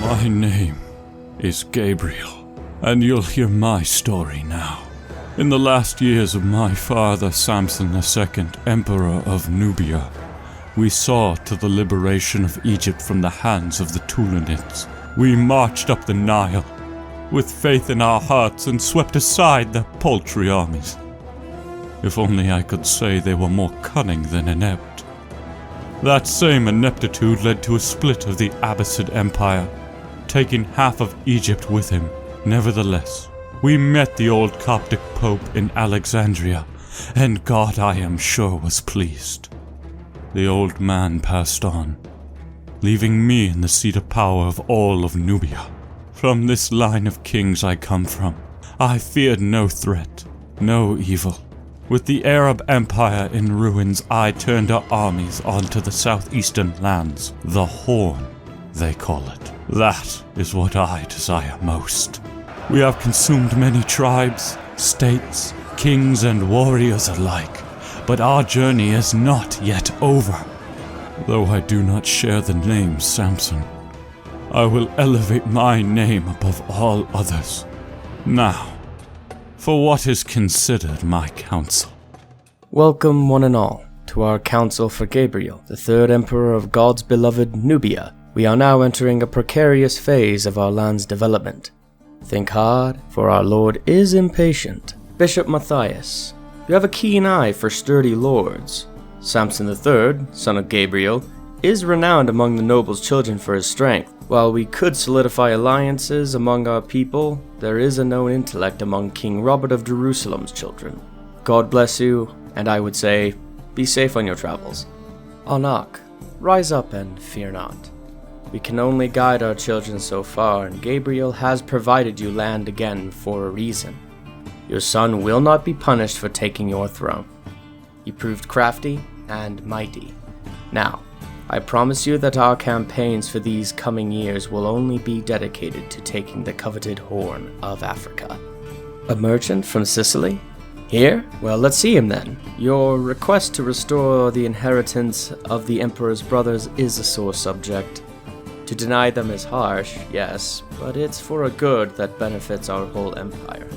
My name is Gabriel, and you'll hear my story now. In the last years of my father Shameson II, Emperor of Nubia, we saw to the liberation of Egypt from the hands of the Tulunids. We marched up the Nile with faith in our hearts and swept aside their paltry armies. If only I could say they were more cunning than inept. That same ineptitude led to a split of the Abbasid Empire, taking half of Egypt with him. Nevertheless, we met the old Coptic Pope in Alexandria, and God, I am sure, was pleased. The old man passed on, leaving me in the seat of power of all of Nubia. From this line of kings I come from, I feared no threat, no evil. With the Arab Empire in ruins, I turned our armies onto the southeastern lands, the Horn, they call it. That is what I desire most. We have consumed many tribes, states, kings, and warriors alike, but our journey is not yet over. Though I do not share the name Shameson, I will elevate my name above all others. Now, for what is considered my council. Welcome one and all to our council for Gabriel, the third emperor of God's beloved Nubia. We are now entering a precarious phase of our land's development. Think hard, for our lord is impatient. Bishop Matthias, you have a keen eye for sturdy lords. Shameson III, son of Gabriel, is renowned among the noble's children for his strength. While we could solidify alliances among our people, there is a known intellect among King Robert of Jerusalem's children. God bless you, and I would say, be safe on your travels. Anak, rise up and fear not. We can only guide our children so far, and Gabriel has provided you land again for a reason. Your son will not be punished for taking your throne. He proved crafty and mighty. Now, I promise you that our campaigns for these coming years will only be dedicated to taking the coveted Horn of Africa. A merchant from Sicily? Here? Well, let's see him then. Your request to restore the inheritance of the Emperor's brothers is a sore subject. To deny them is harsh, yes, but it's for a good that benefits our whole empire.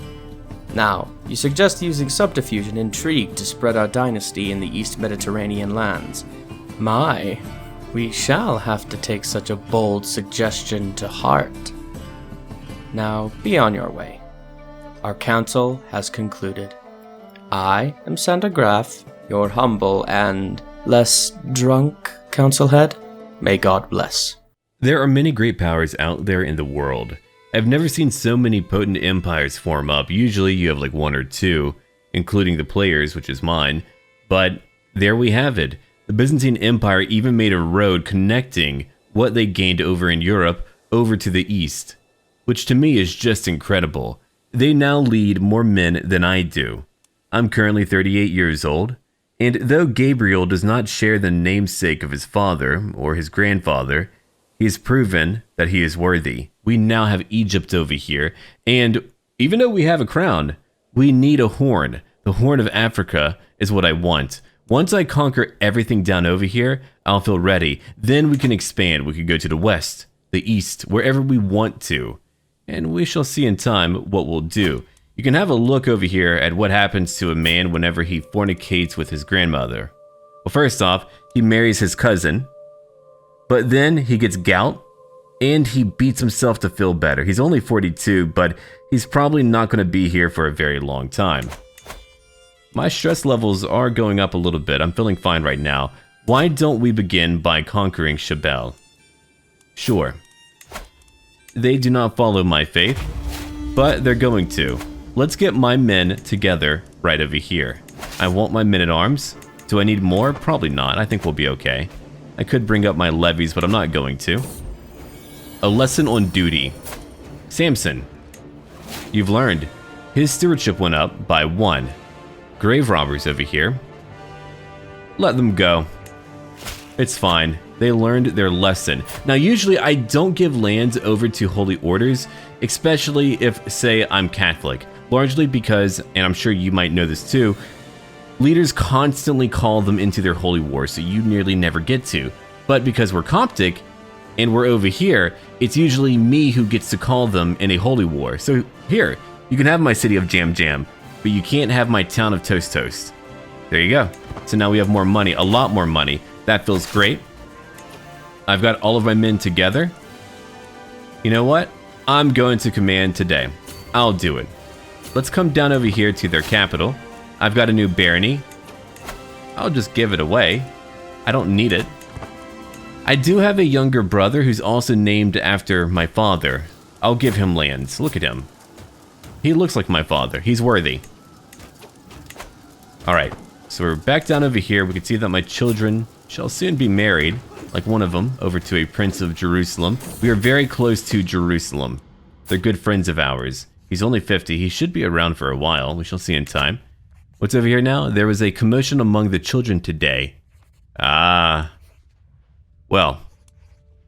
Now, you suggest using subterfuge and intrigue to spread our dynasty in the East Mediterranean lands. My, we shall have to take such a bold suggestion to heart. Now, be on your way. Our council has concluded. I am Santa Graf, your humble and less drunk council head. May God bless. There are many great powers out there in the world. I've never seen so many potent empires form up. Usually you have like one or two, including the players, which is mine. But there we have it. The Byzantine Empire even made a road connecting what they gained over in Europe over to the east, which to me is just incredible. They now lead more men than I do. I'm currently 38 years old, and though Gabriel does not share the namesake of his father or his grandfather, he has proven that he is worthy. We now have Egypt over here, and even though we have a crown, we need a horn. The Horn of Africa is what I want. Once I conquer everything down over here, I'll feel ready. Then we can expand. We can go to the west, the east, wherever we want to. And we shall see in time what we'll do. You can have a look over here at what happens to a man whenever he fornicates with his grandmother. Well, first off, he marries his cousin, but then he gets gout, and he beats himself to feel better. He's only 42, but he's probably not going to be here for a very long time. My stress levels are going up a little bit. I'm feeling fine right now. Why don't we begin by conquering Shabelle? Sure. They do not follow my faith, but they're going to. Let's get my men together right over here. I want my men-at-arms. Do I need more? Probably not. I think we'll be okay. I could bring up my levies, but I'm not going to. A lesson on duty. Shameson, you've learned. His stewardship went up by 1. Grave robbers over here. Let them go. It's fine. They learned their lesson. Now, usually I don't give lands over to holy orders, especially if, say, I'm Catholic. Largely because, and I'm sure you might know this too, leaders constantly call them into their holy war, so you nearly never get to. But because we're Coptic, and we're over here, it's usually me who gets to call them in a holy war. So here, you can have my city of Jam Jam, but you can't have my town of Toast Toast. There you go. So now we have more money, a lot more money. That feels great. I've got all of my men together. You know what? I'm going to command today. I'll do it. Let's come down over here to their capital. I've got a new barony. I'll just give it away. I don't need it. I do have a younger brother who's also named after my father. I'll give him lands. Look at him. He looks like my father. He's worthy. Alright, so we're back down over here. We can see that my children shall soon be married, like one of them, over to a prince of Jerusalem. We are very close to Jerusalem. They're good friends of ours. He's only 50. He should be around for a while. We shall see in time. What's over here now? There was a commotion among the children today. Ah. Well,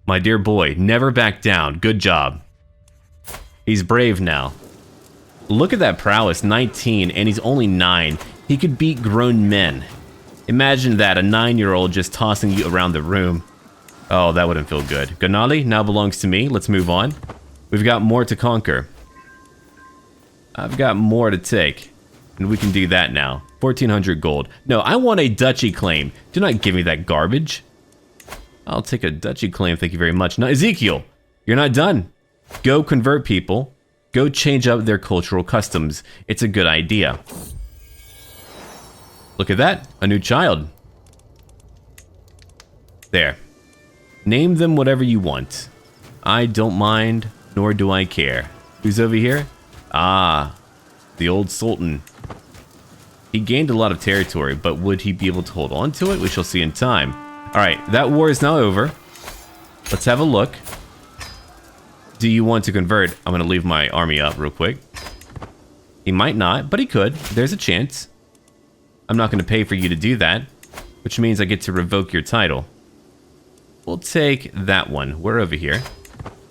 my dear boy, never back down. Good job. He's brave now. Look at that prowess, 19, and he's only 9. He could beat grown men. Imagine that, a 9-year-old just tossing you around the room. Oh, that wouldn't feel good. Ganali now belongs to me. Let's move on. We've got more to conquer. I've got more to take. And we can do that now. 1,400 gold. No, I want a duchy claim. Do not give me that garbage. I'll take a duchy claim, thank you very much. Now, Ezekiel, you're not done. Go convert people. Go change up their cultural customs. It's a good idea. Look at that, a new child. There. Name them whatever you want. I don't mind, nor do I care. Who's over here? Ah, the old Sultan. He gained a lot of territory, but would he be able to hold on to it? We shall see in time. Alright, that war is now over. Let's have a look. Do you want to convert? I'm going to leave my army up real quick. He might not, but he could. There's a chance. I'm not going to pay for you to do that, which means I get to revoke your title. We'll take that one. We're over here.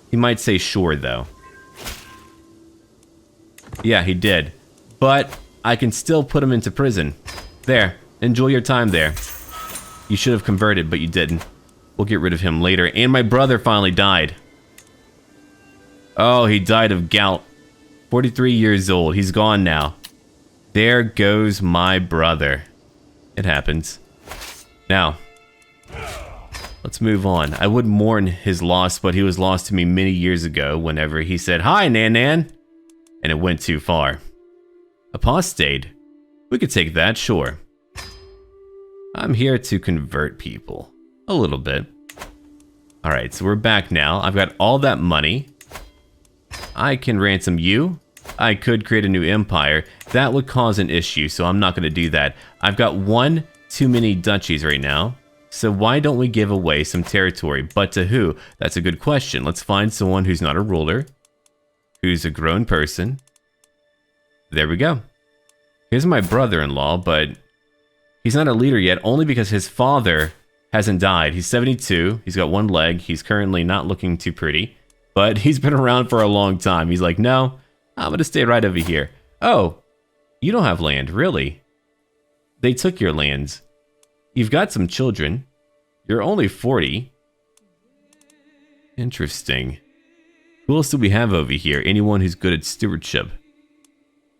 He might say sure, though. Yeah, he did. But I can still put him into prison. There. Enjoy your time there. You should have converted, but you didn't. We'll get rid of him later. And my brother finally died. Oh, he died of gout. 43 years old. He's gone now. There goes my brother. It happens. Now, let's move on. I would mourn his loss, but he was lost to me many years ago whenever he said, "Hi, Nan Nan," and it went too far. Apostate. We could take that, sure. I'm here to convert people. A little bit. Alright, so we're back now. I've got all that money. I can ransom you. I could create a new empire. That would cause an issue, so I'm not going to do that. I've got one too many duchies right now. So why don't we give away some territory? But to who? That's a good question. Let's find someone who's not a ruler. Who's a grown person. There we go. Here's my brother-in-law, but he's not a leader yet, only because his father hasn't died. He's 72. He's got one leg. He's currently not looking too pretty, but he's been around for a long time. He's like, no, I'm going to stay right over here. Oh, you don't have land, really? They took your lands. You've got some children. You're only 40. Interesting. Who else do we have over here? Anyone who's good at stewardship.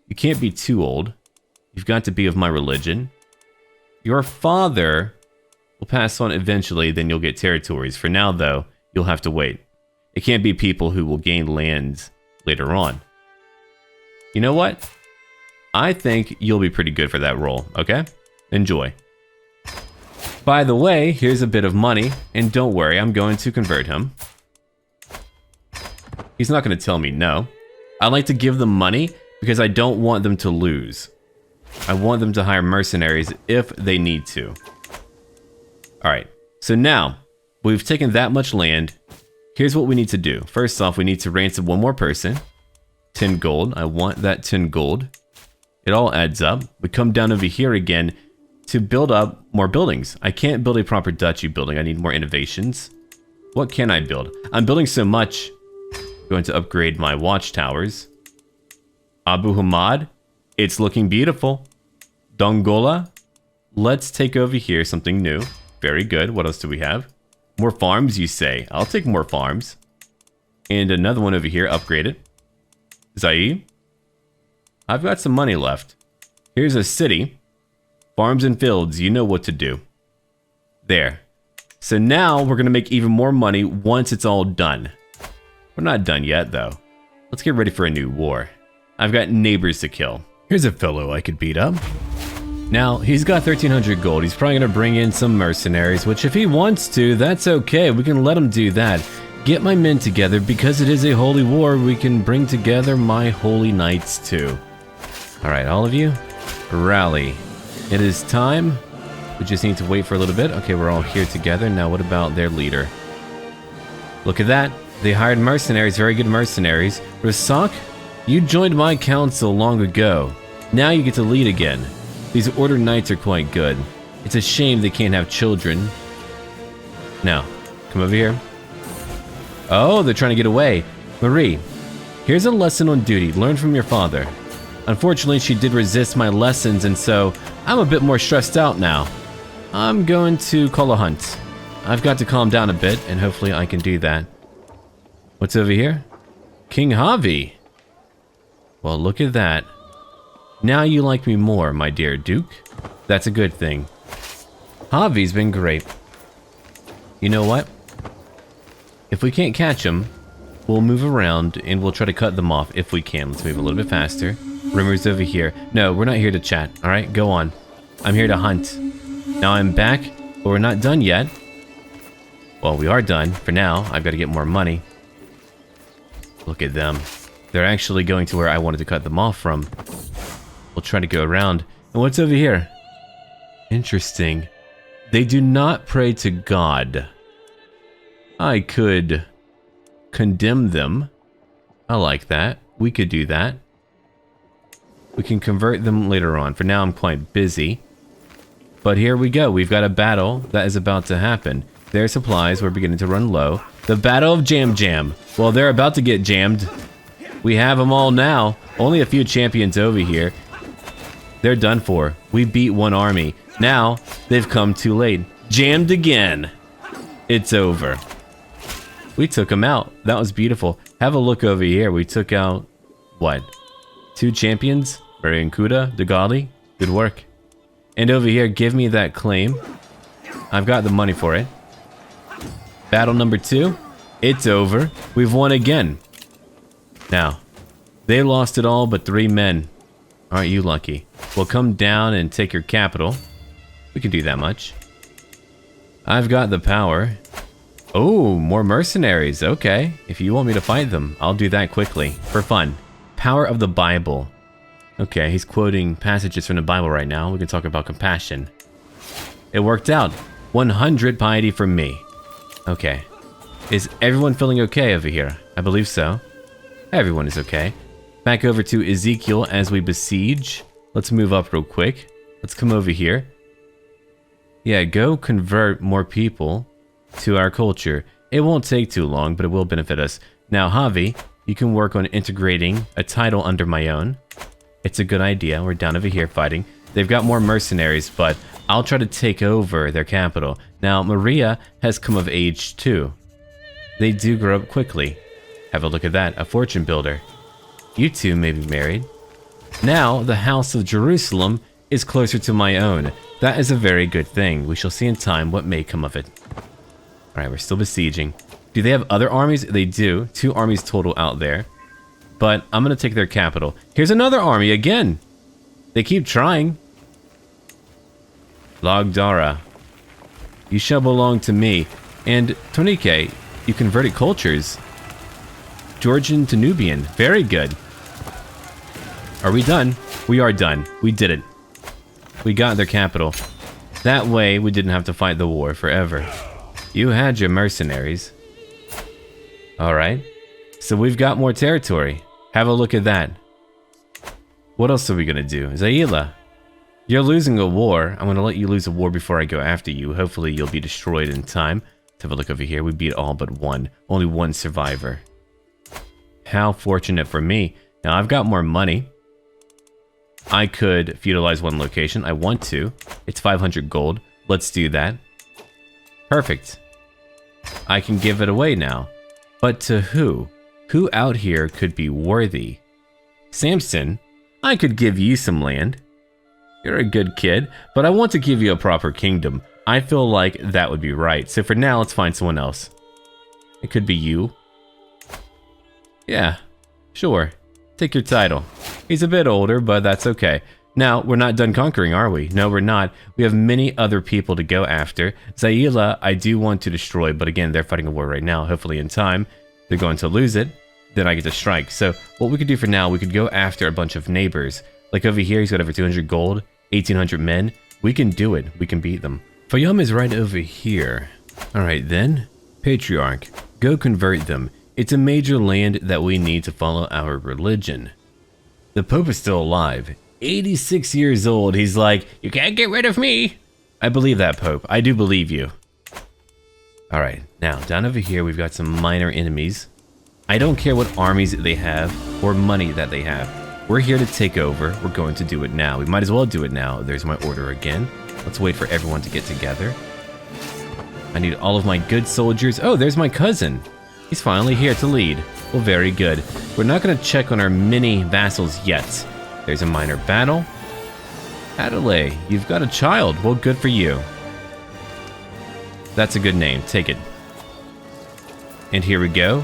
You can't be too old. You've got to be of my religion. Your father will pass on eventually, then you'll get territories. For now, though, you'll have to wait. It can't be people who will gain lands later on. You know what? I think you'll be pretty good for that role, okay? Enjoy. By the way, here's a bit of money, and don't worry, I'm going to convert him. He's not going to tell me no. I like to give them money because I don't want them to lose. I want them to hire mercenaries if they need to. Alright, so now, we've taken that much land. Here's what we need to do. First off, we need to ransom one more person. 10 gold. I want that 10 gold. It all adds up. We come down over here again to build up more buildings. I can't build a proper duchy building. I need more innovations. What can I build? I'm building so much. I'm going to upgrade my watchtowers. Abu Hamad. It's looking beautiful. Dongola. Let's take over here something new. Very good. What else do we have? More farms, you say? I'll take more farms. And another one over here, upgrade it. Zaila, I've got some money left. Here's a city. Farms and fields, you know what to do. There. So now we're going to make even more money once it's all done. We're not done yet, though. Let's get ready for a new war. I've got neighbors to kill. Here's a fellow I could beat up. Now, he's got 1,300 gold. He's probably going to bring in some mercenaries, which if he wants to, that's okay. We can let him do that. Get my men together. Because it is a holy war, we can bring together my holy knights too. Alright, all of you, rally. It is time. We just need to wait for a little bit. Okay, we're all here together. Now what about their leader? Look at that. They hired mercenaries, very good mercenaries. Rasak, you joined my council long ago. Now you get to lead again. These order knights are quite good. It's a shame they can't have children. Now, come over here. Oh, they're trying to get away. Marie, here's a lesson on duty. Learn from your father. Unfortunately, she did resist my lessons, and so I'm a bit more stressed out now. I'm going to call a hunt. I've got to calm down a bit, and hopefully I can do that. What's over here? King Javi. Well, look at that. Now you like me more, my dear Duke. That's a good thing. Javi's been great. You know what? If we can't catch him, we'll move around and we'll try to cut them off if we can. Let's move a little bit faster. Rimmer's over here. No, we're not here to chat. Alright, go on. I'm here to hunt. Now I'm back, but we're not done yet. Well, we are done. For now, I've got to get more money. Look at them. They're actually going to where I wanted to cut them off from. We'll try to go around. And what's over here? Interesting. They do not pray to God. I could condemn them. I like that. We could do that. We can convert them later on. For now, I'm quite busy. But here we go. We've got a battle that is about to happen. Their supplies were beginning to run low. The Battle of Jam Jam. Well, they're about to get jammed. We have them all now. Only a few champions over here. They're done for. We beat one army. Now, they've come too late. Jammed again. It's over. We took them out. That was beautiful. Have a look over here. We took out, what? 2 champions? Barinkuda, Dagali. Good work. And over here, give me that claim. I've got the money for it. Battle number 2. It's over. We've won again. Now, they lost it all but 3 men. Aren't you lucky? We'll come down and take your capital. We can do that much. I've got the power. Oh, more mercenaries. Okay. If you want me to fight them, I'll do that quickly. For fun. Power of the Bible. Okay, he's quoting passages from the Bible right now. We can talk about compassion. It worked out. 100 piety from me. Okay. Is everyone feeling okay over here? I believe so. Everyone is okay. Back over to Ezekiel as we besiege. Let's move up real quick. Let's come over here. Yeah, go convert more people to our culture. It won't take too long, but it will benefit us. Now, Javi, you can work on integrating a title under my own. It's a good idea. We're down over here fighting. They've got more mercenaries, but I'll try to take over their capital. Now, Maria has come of age too. They do grow up quickly. Have a look at that, a fortune builder. You two may be married. Now, the house of Jerusalem is closer to my own. That is a very good thing. We shall see in time what may come of it. Alright, we're still besieging. Do they have other armies? They do. 2 armies total out there. But I'm going to take their capital. Here's another army again. They keep trying. Lagdara. You shall belong to me. And Tonike, you converted cultures. Georgian to Nubian. Very good. Are we done? We are done. We did it. We got their capital. That way, we didn't have to fight the war forever. You had your mercenaries. Alright. So we've got more territory. Have a look at that. What else are we gonna do? Zaila, you're losing a war. I'm gonna let you lose a war before I go after you. Hopefully you'll be destroyed in time. Let's have a look over here. We beat all but one. Only one survivor. How fortunate for me. Now I've got more money. I could feudalize one location. I want to. It's 500 gold. Let's do that. Perfect. I can give it away now. But to who? Who out here could be worthy? Shameson, I could give you some land. You're a good kid, but I want to give you a proper kingdom. I feel like that would be right. So for now, let's find someone else. It could be you. Yeah, sure. Take your title. He's a bit older, but that's okay. Now, we're not done conquering, are we? No, we're not. We have many other people to go after. Zaila, I do want to destroy, but again, they're fighting a war right now. Hopefully in time, they're going to lose it. Then I get to strike. So what we could do for now, we could go after a bunch of neighbors. Like over here, he's got over 200 gold, 1,800 men. We can do it. We can beat them. Fayum is right over here. All right, then. Patriarch, go convert them. It's a major land that we need to follow our religion. The Pope is still alive. 86 years old. He's like, you can't get rid of me. I believe that, Pope. I do believe you. All right, now down over here, we've got some minor enemies. I don't care what armies they have or money that they have. We're here to take over. We're going to do it now. We might as well do it now. There's my order again. Let's wait for everyone to get together. I need all of my good soldiers. Oh, there's my cousin. He's finally here to lead. Well, very good. We're not going to check on our mini vassals yet. There's a minor battle. Adelaide, you've got a child. Well, good for you. That's a good name. Take it. And here we go.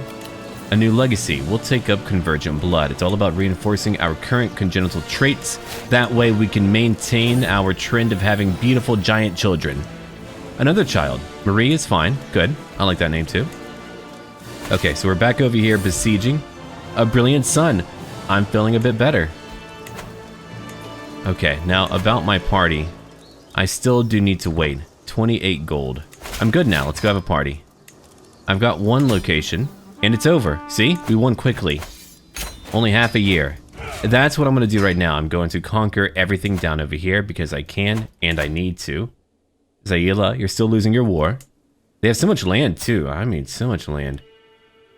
A new legacy. We'll take up Convergent Blood. It's all about reinforcing our current congenital traits. That way we can maintain our trend of having beautiful giant children. Another child. Marie is fine. Good. I like that name too. Okay, so we're back over here besieging. A brilliant son. I'm feeling a bit better. Okay, now about my party. I still do need to wait. 28 gold. I'm good now. Let's go have a party. I've got one location, and it's over. See? We won quickly. Only half a year. That's what I'm going to do right now. I'm going to conquer everything down over here because I can and I need to. Zaila, you're still losing your war. They have so much land, too. I mean, so much land.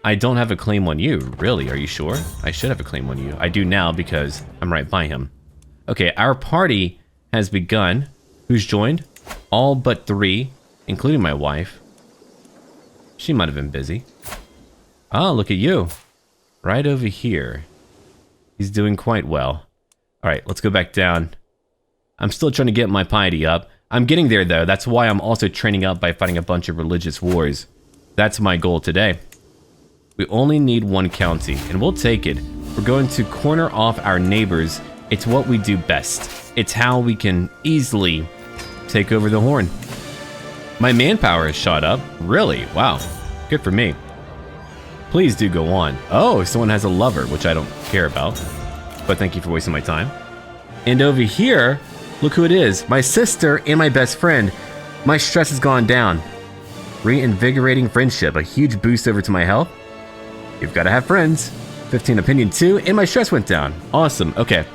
I don't have a claim on you. Really? Are you sure? I should have a claim on you. I do now because I'm right by him. Okay, our party has begun. Who's joined? All but 3, including my wife. She might have been busy. Oh, look at you. Right over here. He's doing quite well. All right, let's go back down. I'm still trying to get my piety up. I'm getting there, though. That's why I'm also training up by fighting a bunch of religious wars. That's my goal today. We only need one county, and we'll take it. We're going to corner off our neighbors. It's what we do best. It's how we can easily take over the Horn. My manpower has shot up. Really? Wow. Good for me. Please do go on. Oh, someone has a lover, which I don't care about. But thank you for wasting my time. And over here, look who it is. My sister and my best friend. My stress has gone down. Reinvigorating friendship. A huge boost over to my health. You've got to have friends. 15 opinion 2, and my stress went down. Awesome. Okay.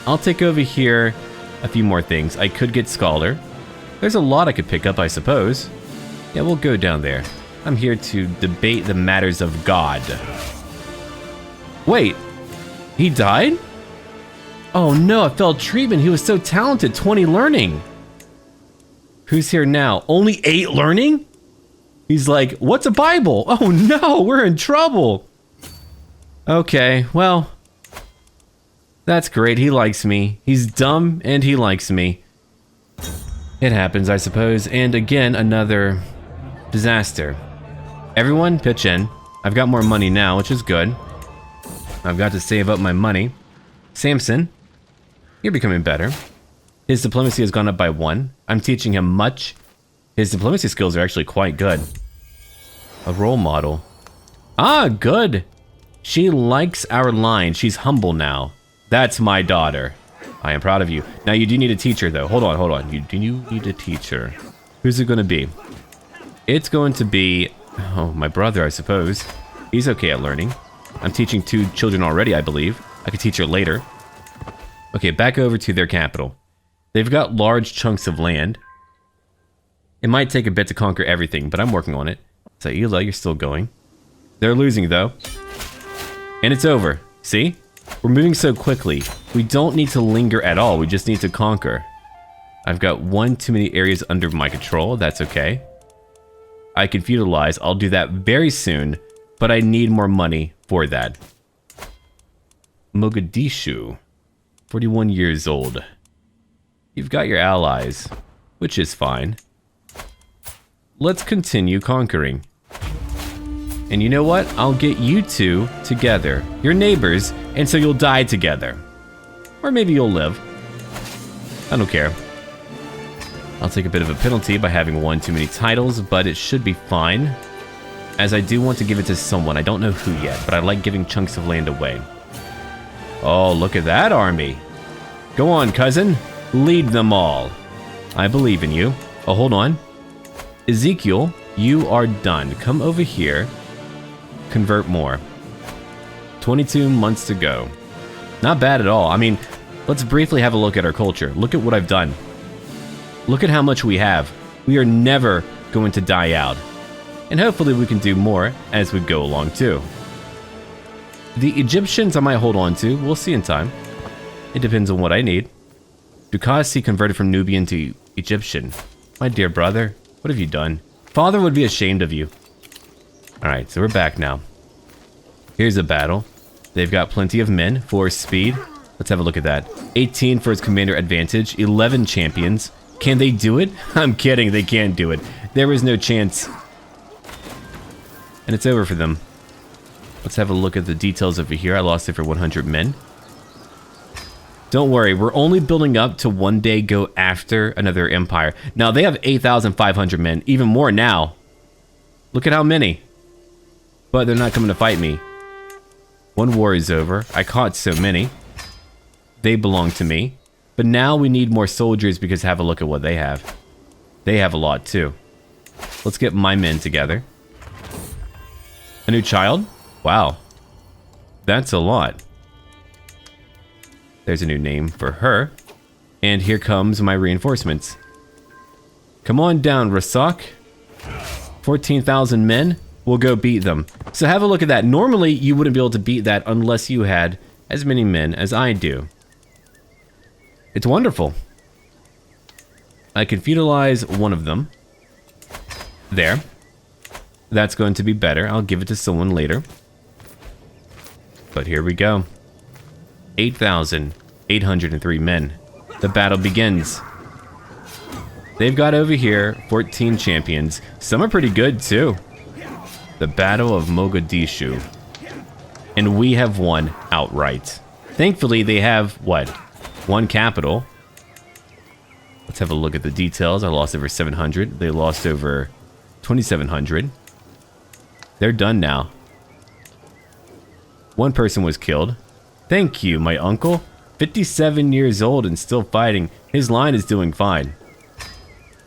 I'll take over here a few more things. I could get Scholar. There's a lot I could pick up, I suppose. Yeah, we'll go down there. I'm here to debate the matters of God. Wait, he died? Oh no, I failed treatment. He was so talented. 20 learning. Who's here now? Only 8 learning? He's like, what's a Bible? Oh no, we're in trouble. Okay, well, that's great. He likes me. He's dumb and he likes me. It happens, I suppose. And again, another disaster. Everyone pitch in. I've got more money now, which is good. I've got to save up my money. Shameson, you're becoming better. His diplomacy has gone up by 1. I'm teaching him much. His diplomacy skills are actually quite good. A role model. Ah, good. She likes our line. She's humble now. That's my daughter. I am proud of you. Now, you do need a teacher, though. Hold on. You do need a teacher. Who's it going to be? It's going to be... oh, my brother, I suppose. He's okay at learning. I'm teaching 2 children already, I believe. I could teach her later. Okay, back over to their capital. They've got large chunks of land. It might take a bit to conquer everything, but I'm working on it. Zaila, you're still going. They're losing, though. And it's over. See? We're moving so quickly. We don't need to linger at all. We just need to conquer. I've got 1 too many areas under my control. That's okay. I can feudalize. I'll do that very soon, but I need more money for that. Mogadishu, 41 years old. You've got your allies, which is fine. Let's continue conquering. And you know what? I'll get you two together. You're neighbors, and so you'll die together. Or maybe you'll live. I don't care. I'll take a bit of a penalty by having one too many titles, but it should be fine. As I do want to give it to someone. I don't know who yet, but I like giving chunks of land away. Oh, look at that army. Go on, cousin. Lead them all. I believe in you. Oh, hold on. Ezekiel, you are done. Come over here. Convert more. 22 months to go. Not bad at all. I mean, let's briefly have a look at our culture. Look at what I've done. Look at how much we have. We are never going to die out. And hopefully we can do more as we go along too. The Egyptians I might hold on to. We'll see in time. It depends on what I need. Dukasi converted from Nubian to Egyptian. My dear brother, what have you done? Father would be ashamed of you. Alright, so we're back now. Here's a battle. They've got plenty of men for speed. Let's have a look at that. 18 for his commander advantage. 11 champions. Can they do it? I'm kidding, they can't do it. There is no chance. And it's over for them. Let's have a look at the details over here. I lost over 100 men. Don't worry, we're only building up to one day go after another empire. Now, they have 8,500 men. Even more now. Look at how many. But they're not coming to fight me. One war is over. I caught so many. They belong to me. But now we need more soldiers because have a look at what they have. They have a lot too. Let's get my men together. A new child? Wow. That's a lot. There's a new name for her. And here comes my reinforcements. Come on down, Rasak. 14,000 men. We'll go beat them. So have a look at that. Normally, you wouldn't be able to beat that unless you had as many men as I do. It's wonderful. I can feudalize one of them. There. That's going to be better. I'll give it to someone later. But here we go. 8,803 men. The battle begins. They've got over here 14 champions. Some are pretty good too. The Battle of Mogadishu. And we have won outright. Thankfully, they have, what? One capital. Let's have a look at the details. I lost over 700. They lost over 2,700. They're done now. One person was killed. Thank you, my uncle. 57 years old and still fighting. His line is doing fine.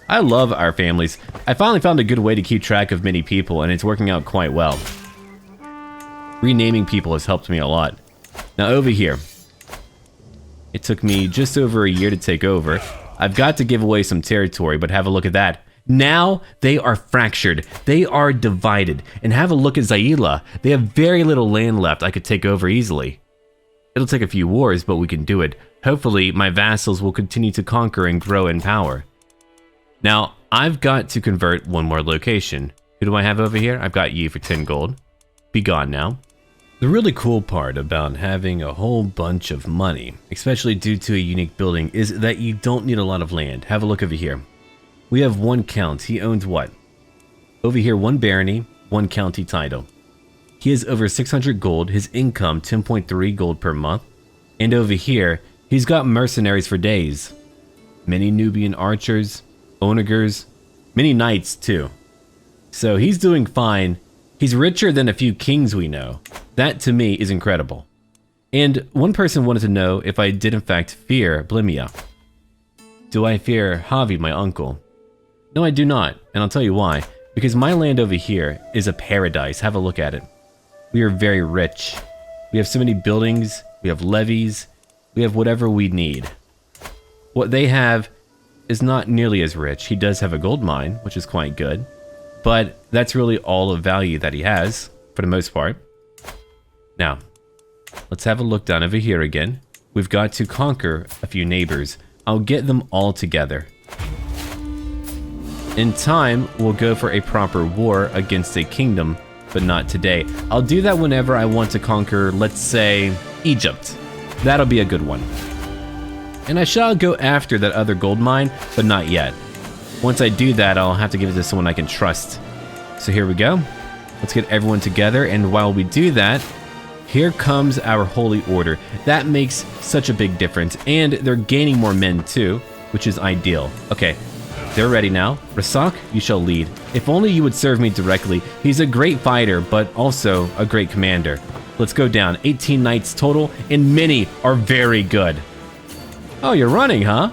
I love our families. I finally found a good way to keep track of many people, and it's working out quite well. Renaming people has helped me a lot. Now over here. It took me just over a year to take over. I've got to give away some territory, but have a look at that. Now they are fractured. They are divided. And have a look at Zaila. They have very little land left I could take over easily. It'll take a few wars, but we can do it. Hopefully, my vassals will continue to conquer and grow in power. Now, I've got to convert one more location. Who do I have over here? I've got you for 10 gold. Be gone now. The really cool part about having a whole bunch of money, especially due to a unique building, is that you don't need a lot of land. Have a look over here. We have one count. He owns what? Over here, one barony, one county title. He has over 600 gold, his income 10.3 gold per month. And over here, he's got mercenaries for days. Many Nubian archers, onagers, many knights too. So he's doing fine. He's richer than a few kings we know. That to me is incredible. And one person wanted to know if I did in fact fear Blimia. Do I fear Javi, my uncle? No, I do not, and I'll tell you why. Because my land over here is a paradise. Have a look at it. We are very rich. We have so many buildings, we have levees, we have whatever we need. What they have is not nearly as rich. He does have a gold mine, which is quite good, but that's really all of value that he has, for the most part. Now, let's have a look down over here again. We've got to conquer a few neighbors. I'll get them all together. In time, we'll go for a proper war against a kingdom, but not today. I'll do that whenever I want to conquer, let's say, Egypt. That'll be a good one. And I shall go after that other gold mine, but not yet. Once I do that, I'll have to give it to someone I can trust. So here we go. Let's get everyone together, and while we do that, here comes our holy order. That makes such a big difference, and they're gaining more men too, which is ideal. Okay, they're ready now. Rasak, you shall lead. If only you would serve me directly. He's a great fighter, but also a great commander. Let's go down. 18 knights total, and many are very good. Oh, you're running, huh?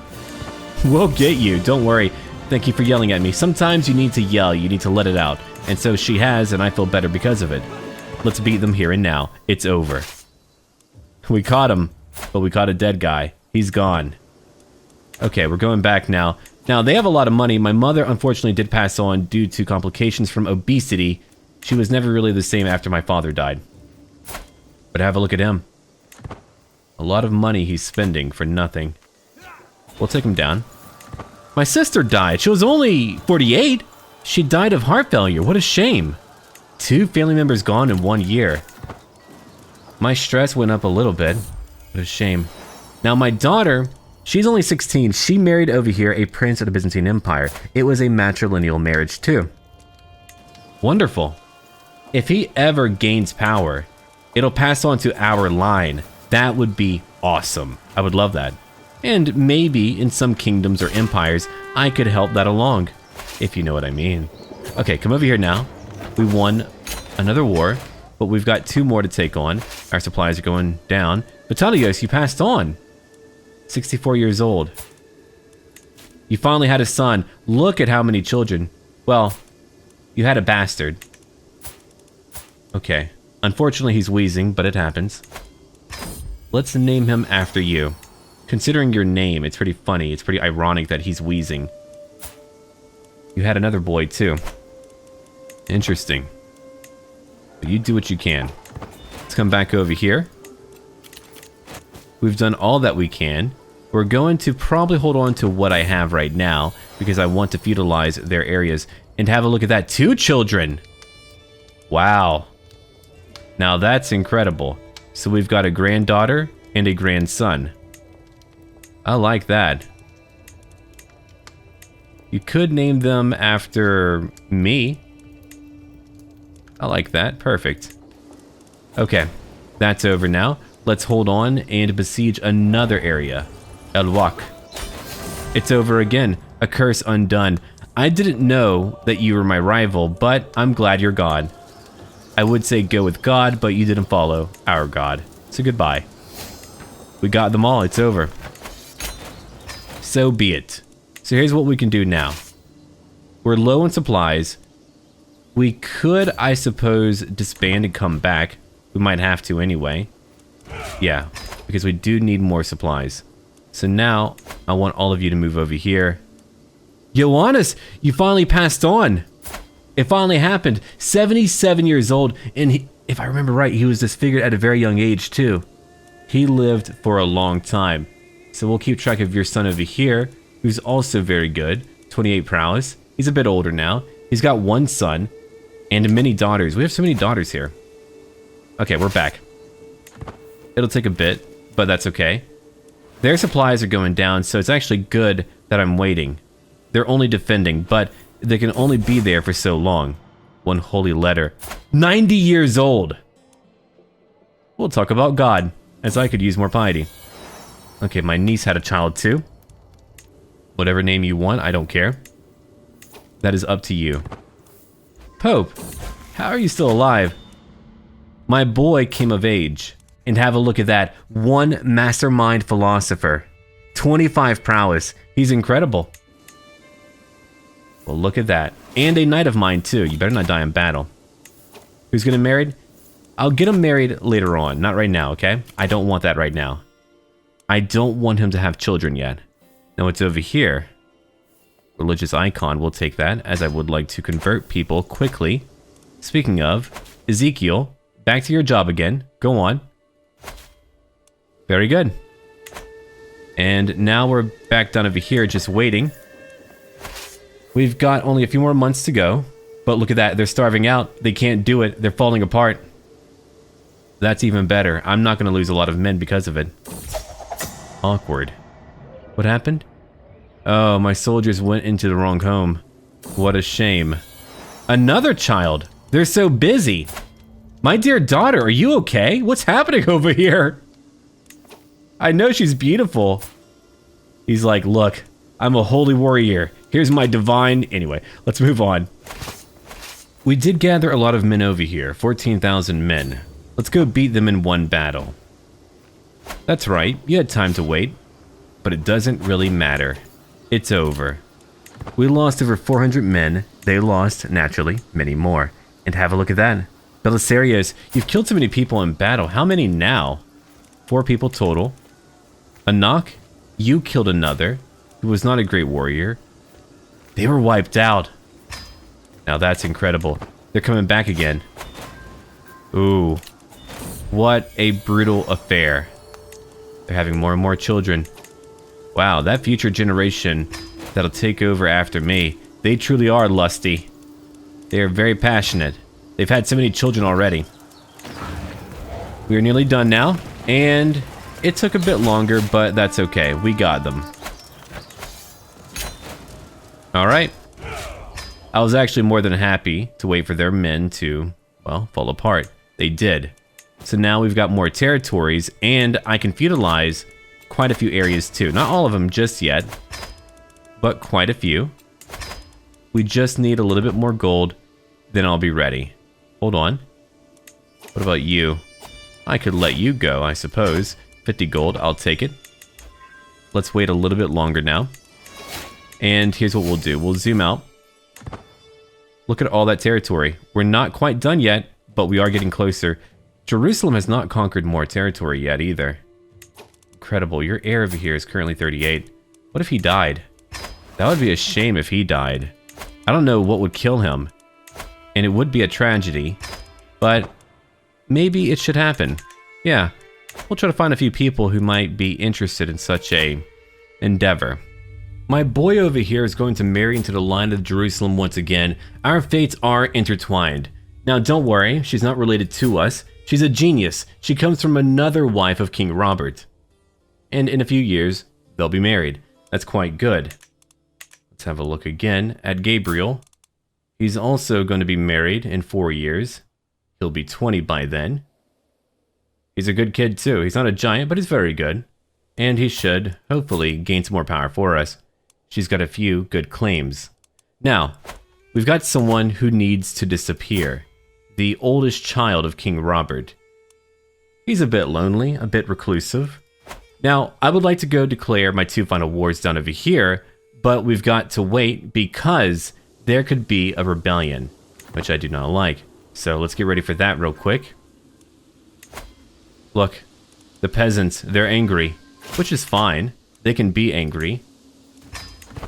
We'll get you, don't worry. Thank you for yelling at me. Sometimes you need to yell, you need to let it out. And so she has, and I feel better because of it. Let's beat them here and now. It's over. We caught him, but we caught a dead guy. He's gone. Okay, we're going back now. Now, they have a lot of money. My mother, unfortunately, did pass on due to complications from obesity. She was never really the same after my father died. But have a look at him. A lot of money he's spending for nothing. We'll take him down. My sister died. She was only 48. She died of heart failure. What a shame. 2 family members gone in 1 year. My stress went up a little bit. What a shame. Now my daughter, she's only 16. She married over here a prince of the Byzantine Empire. It was a matrilineal marriage too. Wonderful. If he ever gains power, it'll pass on to our line. That would be awesome. I would love that. And maybe in some kingdoms or empires, I could help that along, if you know what I mean. Okay, come over here now. We won another war, but we've got 2 more to take on. Our supplies are going down. Batalios, you passed on. 64 years old. You finally had a son. Look at how many children. Well, you had a bastard. Okay. Unfortunately, he's wheezing, but it happens. Let's name him after you. Considering your name, it's pretty funny. It's pretty ironic that he's wheezing. You had another boy, too. Interesting. But you do what you can. Let's come back over here. We've done all that we can. We're going to probably hold on to what I have right now because I want to feudalize their areas. And have a look at that. 2 children! Wow. Now that's incredible. So we've got a granddaughter and a grandson. I like that. You could name them after me. I like that. Perfect. Okay, that's over now. Let's hold on and besiege another area. El Wak. It's over again. A curse undone. I didn't know that you were my rival, but I'm glad you're gone. I would say go with God, but you didn't follow our God. So goodbye. We got them all. It's over. So be it. So here's what we can do now. We're low on supplies. We could, I suppose, disband and come back. We might have to anyway. Yeah, because we do need more supplies. So now, I want all of you to move over here. Ioannis, you finally passed on. It finally happened. 77 years old, and he, if I remember right, he was disfigured at a very young age too. He lived for a long time. So we'll keep track of your son over here, who's also very good. 28 prowess. He's a bit older now. He's got 1 son and many daughters. We have so many daughters here. Okay, we're back. It'll take a bit, but that's okay. Their supplies are going down, so it's actually good that I'm waiting. They're only defending, but they can only be there for so long. 1 holy letter. 90 years old! We'll talk about God, as I could use more piety. Okay, my niece had a child too. Whatever name you want, I don't care. That is up to you. Pope, how are you still alive? My boy came of age. And have a look at that. 1 mastermind philosopher. 25 prowess. He's incredible. Well, look at that. And a knight of mine too. You better not die in battle. Who's getting married? I'll get him married later on. Not right now, okay? I don't want that right now. I don't want him to have children yet. Now it's over here. Religious icon, we'll take that, as I would like to convert people quickly. Speaking of, Ezekiel, back to your job again. Go on. Very good. And now we're back down over here, just waiting. We've got only a few more months to go. But look at that. They're starving out. They can't do it. They're falling apart. That's even better. I'm not going to lose a lot of men because of it. Awkward. What happened? Oh, my soldiers went into the wrong home. What a shame. Another child. They're so busy. My dear daughter, are you okay? What's happening over here? I know she's beautiful. He's like, look, I'm a holy warrior. Here's my divine... Anyway, let's move on. We did gather a lot of men over here. 14,000 men. Let's go beat them in one battle. That's right, you had time to wait. But it doesn't really matter. It's over. We lost over 400 men. They lost, naturally, many more. And have a look at that. Belisarius, you've killed so many people in battle. How many now? 4 people total. Anak, you killed another, who was not a great warrior. They were wiped out. Now that's incredible. They're coming back again. Ooh. What a brutal affair. They're having more and more children. Wow, that future generation that'll take over after me, they truly are lusty. They are very passionate. They've had so many children already. We are nearly done now, and it took a bit longer, but that's okay. We got them. Alright. I was actually more than happy to wait for their men to, well, fall apart. They did. So now we've got more territories, and I can feudalize quite a few areas too. Not all of them just yet, but quite a few. We just need a little bit more gold, then I'll be ready. Hold on. What about you? I could let you go, I suppose. 50 gold, I'll take it. Let's wait a little bit longer now. And here's what we'll do. We'll zoom out. Look at all that territory. We're not quite done yet, but we are getting closer. Jerusalem has not conquered more territory yet either. Incredible. Your heir over here is currently 38. What if he died? That would be a shame if he died. I don't know what would kill him. And it would be a tragedy. But maybe it should happen. Yeah. We'll try to find a few people who might be interested in such a endeavor. My boy over here is going to marry into the line of Jerusalem once again. Our fates are intertwined. Now don't worry, she's not related to us. She's a genius. She comes from another wife of King Robert. And in a few years, they'll be married. That's quite good. Let's have a look again at Gabriel. He's also going to be married in 4 years. He'll be 20 by then. He's a good kid too. He's not a giant, but he's very good. And he should, hopefully, gain some more power for us. She's got a few good claims. Now, we've got someone who needs to disappear. The oldest child of King Robert. He's a bit lonely, a bit reclusive. Now, I would like to go declare my 2 final wars down over here, but we've got to wait because there could be a rebellion, which I do not like. So let's get ready for that real quick. Look, the peasants, they're angry, which is fine. They can be angry.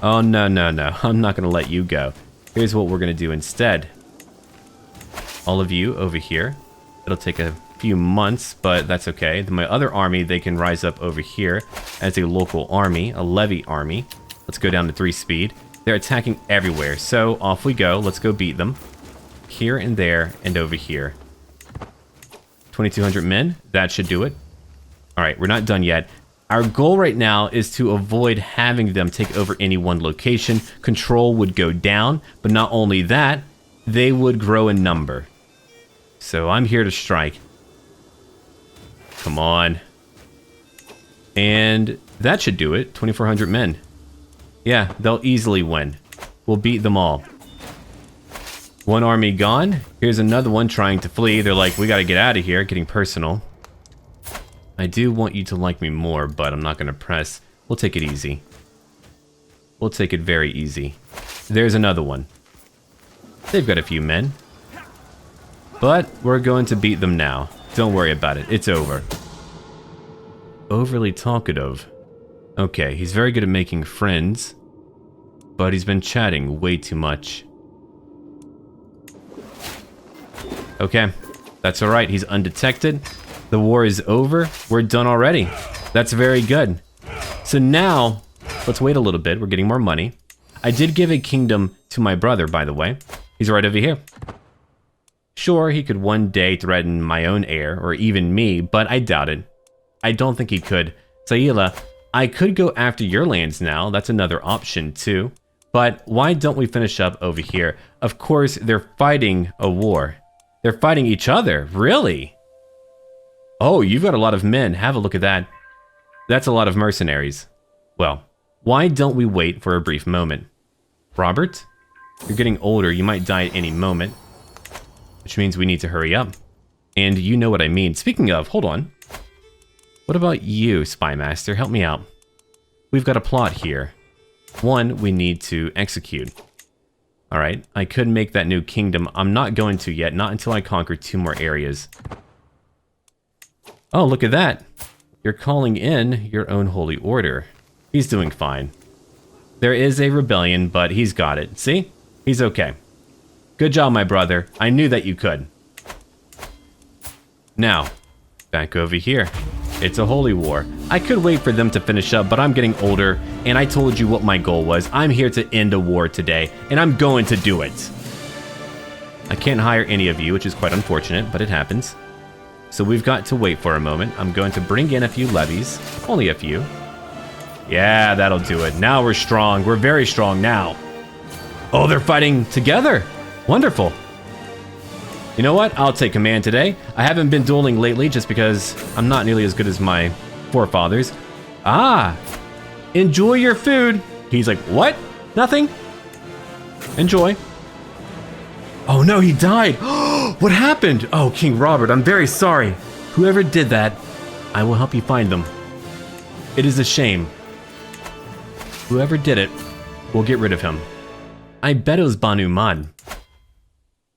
Oh, no, no, no. I'm not going to let you go. Here's what we're going to do instead. All of you over here. It'll take a few months, but that's okay. Then my other army, they can rise up over here as a local army, a levy army. Let's go down to 3 speed. They're attacking everywhere, so off we go. Let's go beat them. Here and there and over here. 2,200 men. That should do it. All right, we're not done yet. Our goal right now is to avoid having them take over any one location. Control would go down, but not only that, they would grow in number. So I'm here to strike. Come on. And that should do it. 2,400 men. Yeah, they'll easily win. We'll beat them all. One army gone. Here's another one trying to flee. They're like, we gotta get out of here. Getting personal. I do want you to like me more, but I'm not gonna press. We'll take it easy. We'll take it very easy. There's another one. They've got a few men. But we're going to beat them now. Don't worry about it. It's over. Overly talkative. Okay, he's very good at making friends. But he's been chatting way too much. Okay, that's alright. He's undetected. The war is over. We're done already. That's very good. So now, let's wait a little bit. We're getting more money. I did give a kingdom to my brother, by the way. He's right over here. Sure, he could one day threaten my own heir, or even me, but I doubt it. I don't think he could. Zaila, I could go after your lands now. That's another option, too. But why don't we finish up over here? Of course, they're fighting a war. They're fighting each other. Really? Oh, you've got a lot of men. Have a look at that. That's a lot of mercenaries. Well, why don't we wait for a brief moment? Robert, you're getting older. You might die at any moment. Which means we need to hurry up. And you know what I mean. Speaking of, hold on. What about you, Spy Master? Help me out. We've got a plot here. One, we need to execute. Alright, I could make that new kingdom. I'm not going to yet, not until I conquer 2 more areas. Oh, look at that. You're calling in your own holy order. He's doing fine. There is a rebellion, but he's got it. See? He's okay. Good job, my brother. I knew that you could. Now, back over here. It's a holy war. I could wait for them to finish up, but I'm getting older, and I told you what my goal was. I'm here to end a war today, and I'm going to do it. I can't hire any of you, which is quite unfortunate, but it happens. So we've got to wait for a moment. I'm going to bring in a few levies. Only a few. Yeah, that'll do it. Now we're strong. We're very strong now. Oh, they're fighting together. Wonderful. You know what? I'll take command today. I haven't been dueling lately just because I'm not nearly as good as my forefathers. Ah, enjoy your food. He's like, what? Nothing? Enjoy. Oh no, he died. What happened? Oh, King Robert, I'm very sorry. Whoever did that, I will help you find them. It is a shame. Whoever did it, we'll get rid of him. I bet it was Banu Man.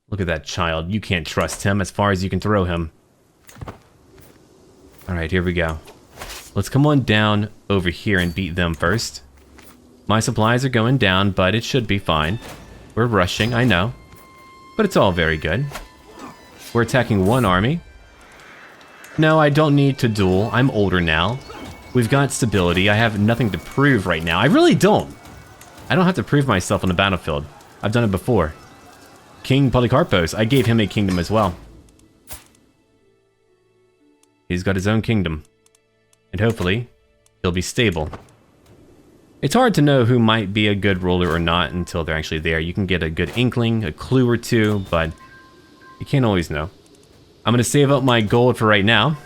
Look at that child. You can't trust him as far as you can throw him. Alright, here we go. Let's come on down over here and beat them first. My supplies are going down, but it should be fine. We're rushing, I know. But it's all very good. We're attacking one army. No, I don't need to duel. I'm older now. We've got stability. I have nothing to prove right now. I really don't. I don't have to prove myself on the battlefield. I've done it before. King Polycarpos, I gave him a kingdom as well. He's got his own kingdom. And hopefully, he'll be stable. It's hard to know who might be a good ruler or not until they're actually there. You can get a good inkling, a clue or two, but you can't always know. I'm going to save up my gold for right now.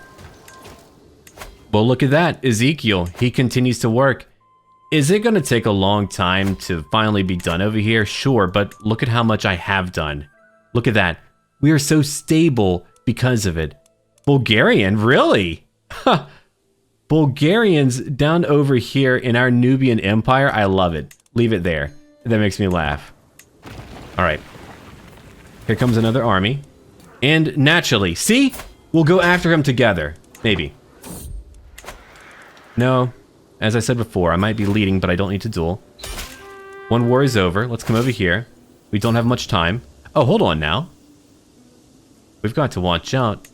Well, look at that. Ezekiel, he continues to work. Is it going to take a long time to finally be done over here? Sure, but look at how much I have done. Look at that. We are so stable because of it. Bulgarian, really? Huh. Bulgarians down over here in our Nubian Empire. I love it. Leave it there. That makes me laugh. All right. Here comes another army. And naturally, see? We'll go after him together. Maybe. No. As I said before, I might be leading, but I don't need to duel. One war is over. Let's come over here. We don't have much time. Oh, hold on now. We've got to watch out.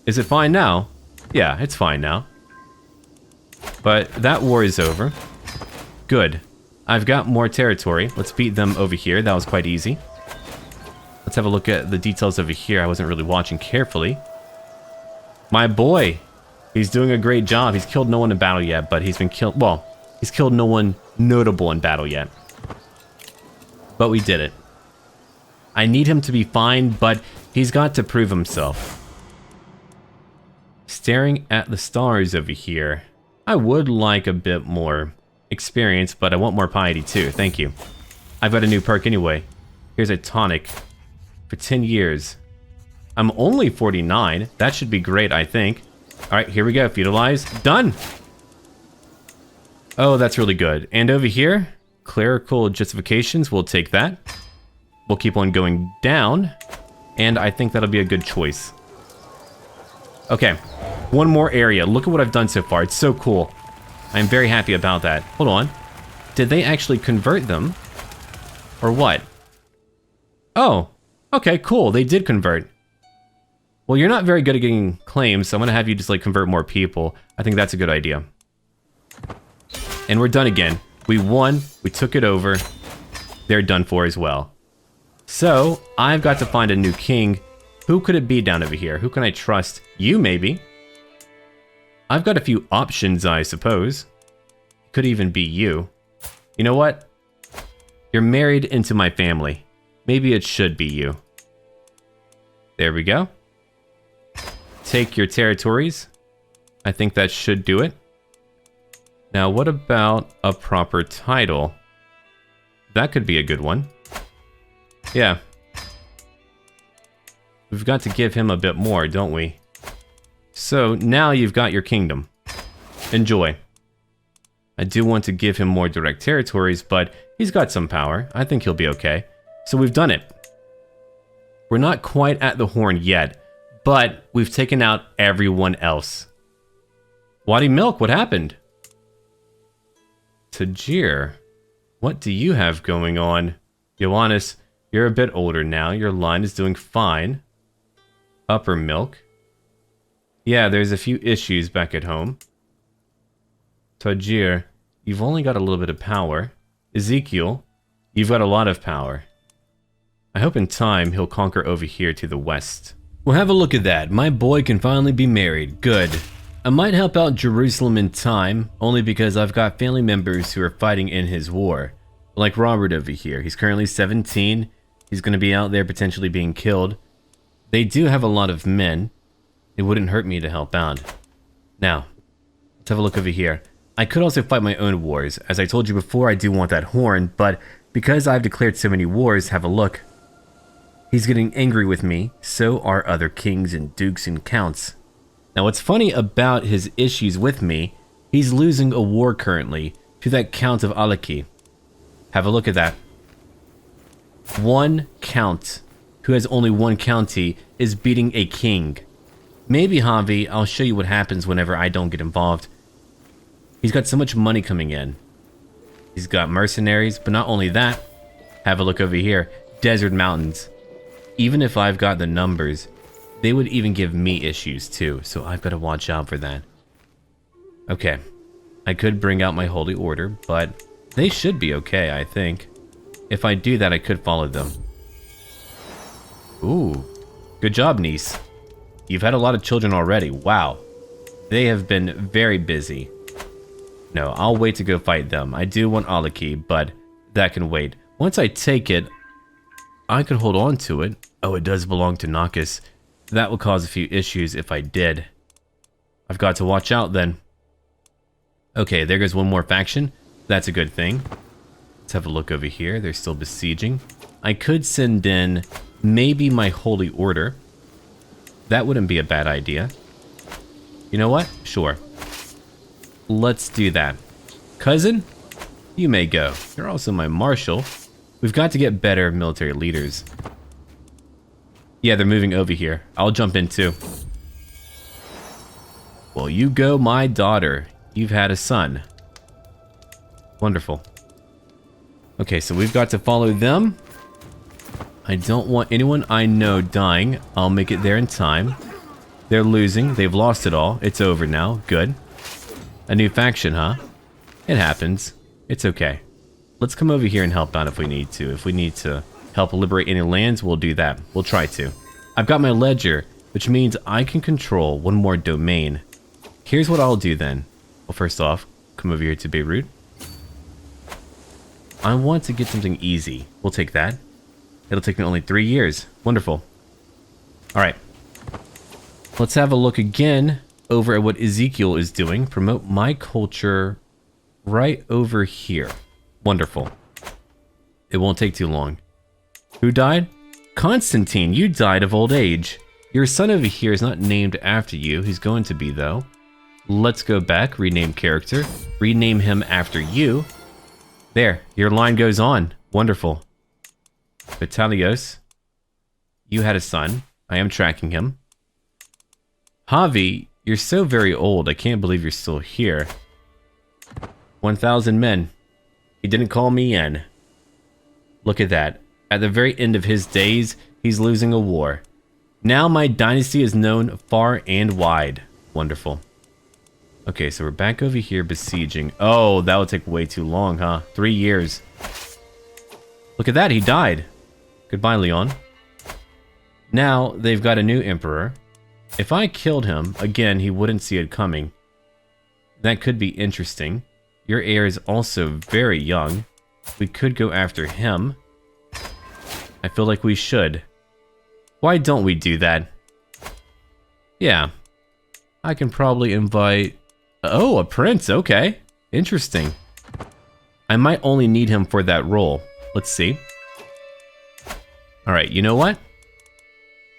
Is it fine now? Yeah, it's fine now. But that war is over. Good. I've got more territory. Let's beat them over here. That was quite easy. Let's have a look at the details over here. I wasn't really watching carefully. My boy. He's doing a great job. He's killed no one in battle yet, but he's been killed... Well, he's killed no one notable in battle yet. But we did it. I need him to be fine, but he's got to prove himself. Staring at the stars over here. I would like a bit more experience, but I want more piety too. Thank you. I've got a new perk anyway. Here's a tonic for 10 years. I'm only 49. That should be great, I think. Alright, here we go. Feudalize. Done! Oh, that's really good. And over here, clerical justifications. We'll take that. We'll keep on going down. And I think that'll be a good choice. Okay. One more area. Look at what I've done so far. It's so cool. I'm very happy about that. Hold on. Did they actually convert them? Or what? Oh. Okay, cool. They did convert. Well, you're not very good at getting claims, so I'm going to have you just, like, convert more people. I think that's a good idea. And we're done again. We won. We took it over. They're done for as well. So, I've got to find a new king. Who could it be down over here? Who can I trust? You, maybe. I've got a few options, I suppose. Could even be you. You know what? You're married into my family. Maybe it should be you. There we go. Take your territories. I think that should do it. Now, what about a proper title? That could be a good one. Yeah. We've got to give him a bit more, don't we? So, now you've got your kingdom. Enjoy. I do want to give him more direct territories, but he's got some power. I think he'll be okay. So we've done it. We're not quite at the horn yet, but we've taken out everyone else. Wadi Milk, what happened? Tajir, what do you have going on? Ioannis, you're a bit older now. Your line is doing fine. Upper Milk. Yeah, there's a few issues back at home. Tajir, you've only got a little bit of power. Ezekiel, you've got a lot of power. I hope in time he'll conquer over here to the west. Well, have a look at that. My boy can finally be married. Good. I might help out Jerusalem in time, only because I've got family members who are fighting in his war. Like Robert over here. He's currently 17. He's going to be out there potentially being killed. They do have a lot of men. It wouldn't hurt me to help out. Now, let's have a look over here. I could also fight my own wars. As I told you before, I do want that horn, but because I've declared so many wars, have a look. He's getting angry with me, so are other kings and dukes and counts. Now what's funny about his issues with me, he's losing a war currently to that Count of Alaki. Have a look at that. One count, who has only one county, is beating a king. Maybe, Javi, I'll show you what happens whenever I don't get involved. He's got so much money coming in. He's got mercenaries, but not only that. Have a look over here. Desert mountains. Even if I've got the numbers, they would even give me issues too, so I've got to watch out for that. Okay. I could bring out my holy order, but they should be okay, I think. If I do that, I could follow them. Ooh. Good job, niece. You've had a lot of children already. Wow. They have been very busy. No, I'll wait to go fight them. I do want Alaki, but that can wait. Once I take it, I could hold on to it. Oh, it does belong to Nakas. That would cause a few issues if I did. I've got to watch out then. Okay, there goes one more faction. That's a good thing. Let's have a look over here. They're still besieging. I could send in maybe my holy order. That wouldn't be a bad idea. You know what? Sure. Let's do that. Cousin, you may go. You're also my marshal. We've got to get better military leaders. Yeah, they're moving over here. I'll jump in too. Well, you go, my daughter. You've had a son. Wonderful. Okay, so we've got to follow them. I don't want anyone I know dying. I'll make it there in time. They're losing. They've lost it all. It's over now. Good. A new faction, huh? It happens. It's okay. Let's come over here and help out if we need to. If we need to help liberate any lands, we'll do that. We'll try to. I've got my ledger, which means I can control one more domain. Here's what I'll do then. Well, first off, come over here to Beirut. I want to get something easy. We'll take that. It'll take me only 3 years. Wonderful. Alright. Let's have a look again over at what Ezekiel is doing. Promote my culture right over here. Wonderful. It won't take too long. Who died? Constantine, you died of old age. Your son over here is not named after you. He's going to be, though. Let's go back, rename character, rename him after you. There, your line goes on. Wonderful. Vitalios, you had a son. I am tracking him. Javi, you're so very old. I can't believe you're still here. 1,000 men. He didn't call me in. Look at that. At the very end of his days, he's losing a war. Now my dynasty is known far and wide. Wonderful. Okay, so we're back over here besieging. Oh, that would take way too long, huh? 3 years. Look at that, he died. Goodbye, Leon. Now, they've got a new emperor. If I killed him, again, he wouldn't see it coming. That could be interesting. Your heir is also very young. We could go after him. I feel like we should. Why don't we do that? Yeah. I can probably invite... Oh, a prince, okay. Interesting. I might only need him for that role. Let's see. Alright, you know what?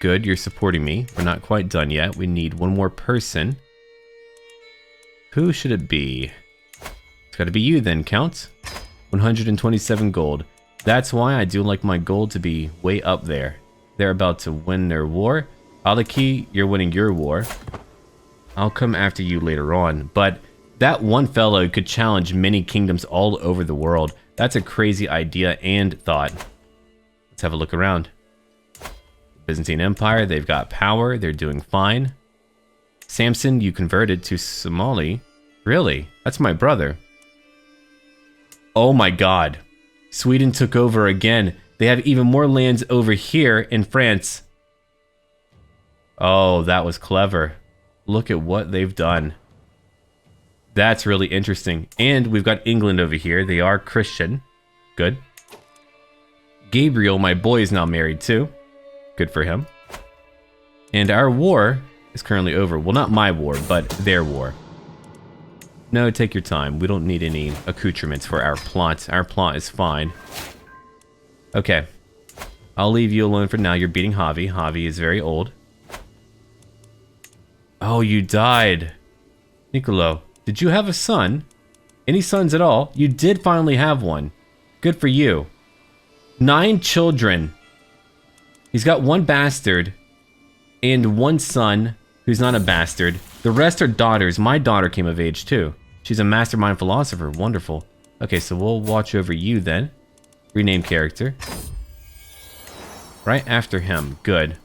Good, you're supporting me. We're not quite done yet. We need one more person. Who should it be? It's gotta be you then, Count. 127 gold. That's why I do like my gold to be way up there. They're about to win their war. Alaki, you're winning your war. I'll come after you later on, but that one fellow could challenge many kingdoms all over the world. That's a crazy idea and thought. Let's have a look around. Byzantine Empire, they've got power, they're doing fine. Shameson, you converted to Somali. Really? That's my brother. Oh my god. Sweden took over again. They have even more lands over here in France. Oh, that was clever. Look at what they've done. That's really interesting. And we've got England over here. They are Christian. Good. Gabriel, my boy, is now married too. Good for him. And our war is currently over. Well, not my war, but their war. No, take your time. We don't need any accoutrements for our plot. Our plot is fine. Okay. I'll leave you alone for now. You're beating Javi. Javi is very old. Oh, you died. Nicolo, did you have a son? Any sons at all? You did finally have one. Good for you. 9 children. He's got 1 bastard and 1 son who's not a bastard. The rest are daughters. My daughter came of age too. She's a mastermind philosopher. Wonderful. Okay, so we'll watch over you then. Rename character. Right after him. Good.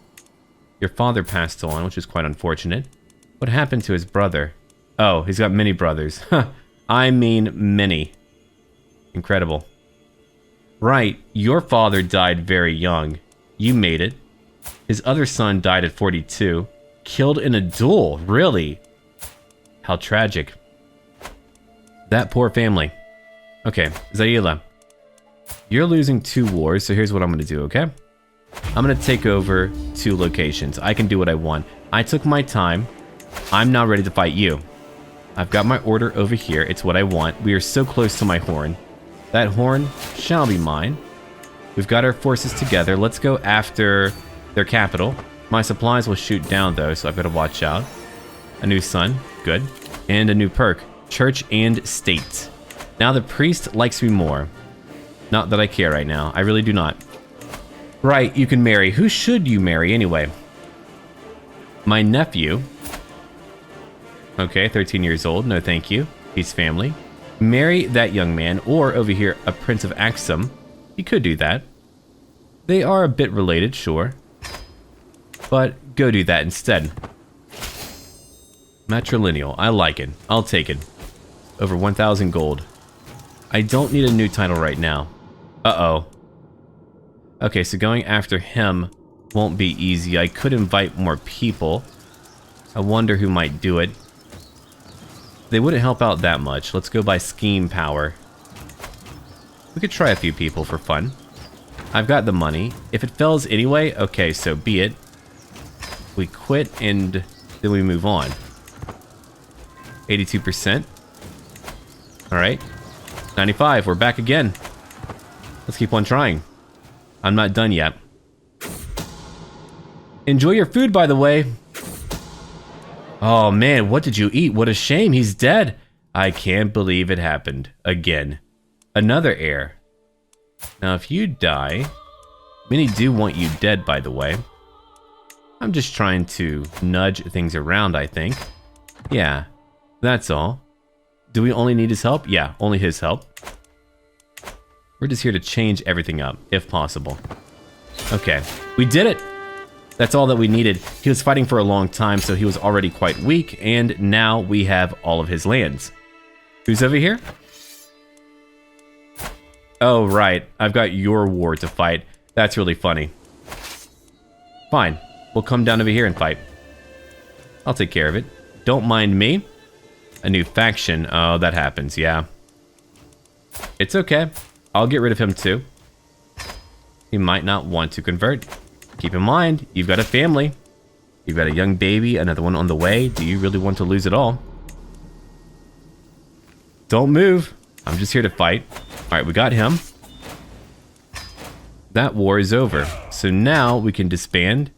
Your father passed on, which is quite unfortunate. What happened to his brother? Oh, he's got many brothers. I mean many. Incredible. Right, your father died very young. You made it. His other son died at 42. Killed in a duel, really? How tragic. That poor family. Okay, Zaila. You're losing 2 wars, so here's what I'm gonna do, okay? I'm gonna take over 2 locations. I can do what I want. I took my time. I'm now ready to fight you. I've got my order over here. It's what I want. We are so close to my horn. That horn shall be mine. We've got our forces together. Let's go after their capital. My supplies will shoot down though, so I've got to watch out. A new sun. Good. And a new perk. Church and state. Now the priest likes me more. Not that I care right now. I really do not. Right, you can marry. Who should you marry anyway? My nephew. Okay, 13 years old. No, thank you. He's family. Marry that young man, or over here, a Prince of Axum. You could do that. They are a bit related, sure. But go do that instead. Matrilineal. I like it. I'll take it. Over 1,000 gold. I don't need a new title right now. Uh-oh. Okay, so going after him won't be easy. I could invite more people. I wonder who might do it. They wouldn't help out that much. Let's go by scheme power. We could try a few people for fun. I've got the money. If it fails anyway, okay, so be it. We quit and then we move on. 82%. Alright. 95, we're back again. Let's keep on trying. I'm not done yet. Enjoy your food, by the way. Oh man, what did you eat? What a shame, he's dead. I can't believe it happened. Again. Another heir. Now if you die... Many do want you dead, by the way. I'm just trying to nudge things around, I think. Yeah, that's all. Do we only need his help? Yeah, only his help. We're just here to change everything up, if possible. Okay, we did it! That's all that we needed. He was fighting for a long time, so he was already quite weak, and now we have all of his lands. Who's over here? Oh, right. I've got your war to fight. That's really funny. Fine. We'll come down over here and fight. I'll take care of it. Don't mind me. A new faction. Oh, that happens, yeah. It's okay. I'll get rid of him too. He might not want to convert. Keep in mind, you've got a family. You've got a young baby, another one on the way. Do you really want to lose it all? Don't move. I'm just here to fight. Alright, we got him. That war is over. So now we can disband.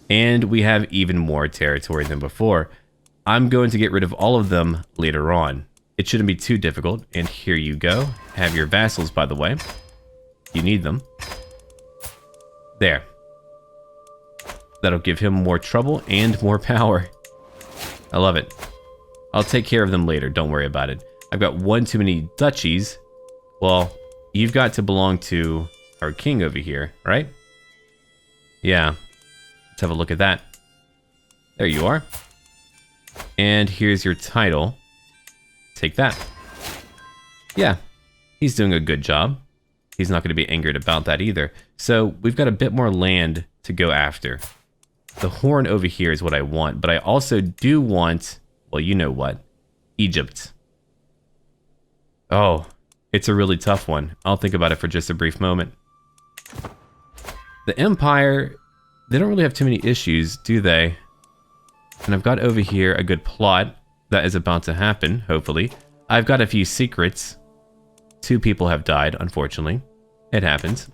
And we have even more territory than before. I'm going to get rid of all of them later on. It shouldn't be too difficult. And here you go. Have your vassals, by the way. You need them. There. That'll give him more trouble and more power. I love it. I'll take care of them later. Don't worry about it. I've got one too many duchies. Well, you've got to belong to our king over here, right? Yeah. Let's have a look at that. There you are. And here's your title. Take that. Yeah. He's doing a good job. He's not going to be angered about that either. So we've got a bit more land to go after. The horn over here is what I want, but I also do want, well, you know what? Egypt. Oh, it's a really tough one. I'll think about it for just a brief moment. The Empire, they don't really have too many issues, do they? And I've got over here a good plot that is about to happen, hopefully. I've got a few secrets. 2 people have died, unfortunately. It happens.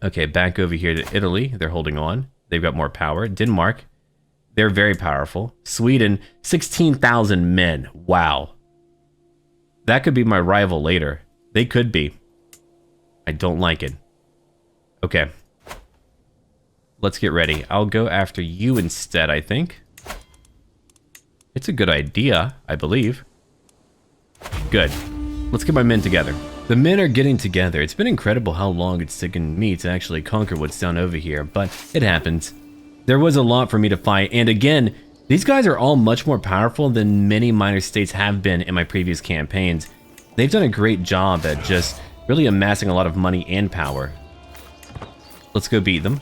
Okay, back over here to Italy. They're holding on. They've got more power. Denmark, they're very powerful. Sweden, 16,000 men. Wow. That could be my rival later. They could be. I don't like it. Okay. Let's get ready. I'll go after you instead, I think. It's a good idea, I believe. Good. Let's get my men together. The men are getting together. It's been incredible how long it's taken me to actually conquer what's down over here, but it happens. There was a lot for me to fight, and again, these guys are all much more powerful than many minor states have been in my previous campaigns. They've done a great job at just really amassing a lot of money and power. Let's go beat them.